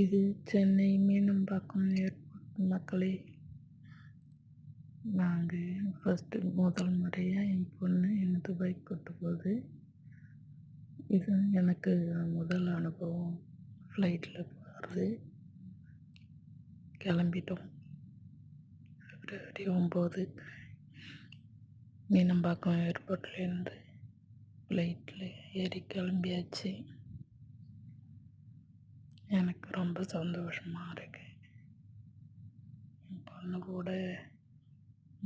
இது சென்னை மீனம்பாக்கம் ஏர்போர்ட் மக்களே. நாங்கள் முதல் முறையாக என் பொண்ணு என்னை துபாய்க்கு கூட்டு போகுது. இது எனக்கு முதல் அனுபவம். ஃப்ளைட்டில் போகிறது. கிளம்பிட்டோம். February 9 மீனம்பாக்கம் ஏர்போர்ட்லேருந்து ஃப்ளைட்டில் ஏறி கிளம்பியாச்சு. எனக்கு ரொம்ப சந்தோஷமாக இருக்கு. என் பொண்ணு கூட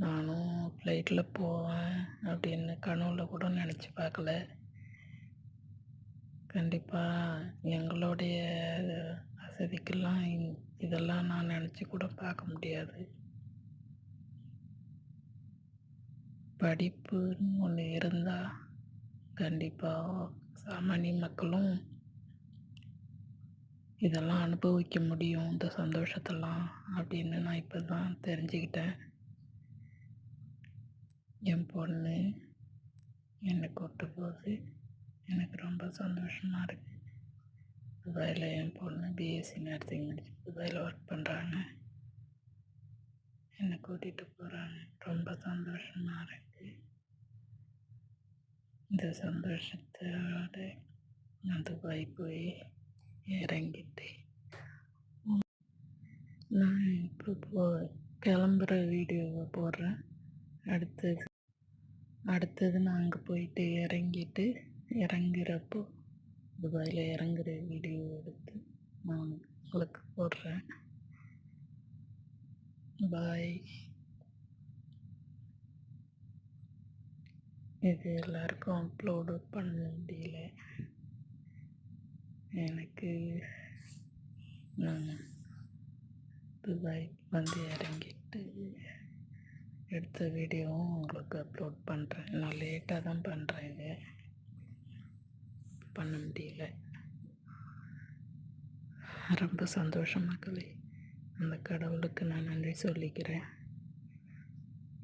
நானும் ஃப்ளைட்டில் போவேன் அப்படின்னு கனவுல கூட நினச்சி பார்க்கல. கண்டிப்பாக எங்களுடைய வசதிக்கெல்லாம் இதெல்லாம் நான் நினச்சி கூட பார்க்க முடியாது. படிப்புன்னு ஒன்று இருந்தால் கண்டிப்பாக சாமானிய மக்களும் இதெல்லாம் அனுபவிக்க முடியும், இந்த சந்தோஷத்தெல்லாம் அப்படின்னு நான் இப்போ தான் தெரிஞ்சுக்கிட்டேன். என் பொண்ணு என்னை கூப்பிட்டு போகுது. எனக்கு ரொம்ப சந்தோஷமாக இருக்குது. துபாயில் என் பொண்ணு பிஎஸ்சி நர்சிங் முடிச்சு துபாயில் ஒர்க் பண்ணுறாங்க. என்னை கூட்டிகிட்டு போகிறாங்க. ரொம்ப சந்தோஷமாக இருக்குது. இந்த சந்தோஷத்தோட நான் துபாய் போய் இறங்கிட்டு நான் இப்போ கிளம்புற வீடியோவை போடுறேன். அடுத்தது நான் அங்கே போயிட்டு இறங்குறப்போ துபாயில் இறங்குற வீடியோ எடுத்து நான் உங்களுக்கு போடுறேன். பாய். இது எல்லாருக்கும் அப்லோடு பண்ண முடியல. எனக்கு நான் துபாய் வந்து இறங்கிட்டு எடுத்த வீடியோவும் உங்களுக்கு அப்லோட் பண்ணுறேன். நான் லேட்டாக தான் பண்ணுறேன். இது பண்ண முடியல. ரொம்ப சந்தோஷம் மக்களே. அந்த கடவுளுக்கு நான் நன்றி சொல்லிக்கிறேன்.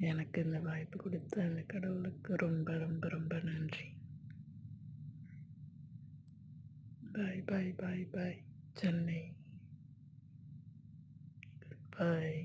எனக்கு இந்த வாய்ப்பு கொடுத்த அந்த கடவுளுக்கு ரொம்ப ரொம்ப ரொம்ப நன்றி. பாய் பாய் பாய் பாய். சென்னை. பாய்.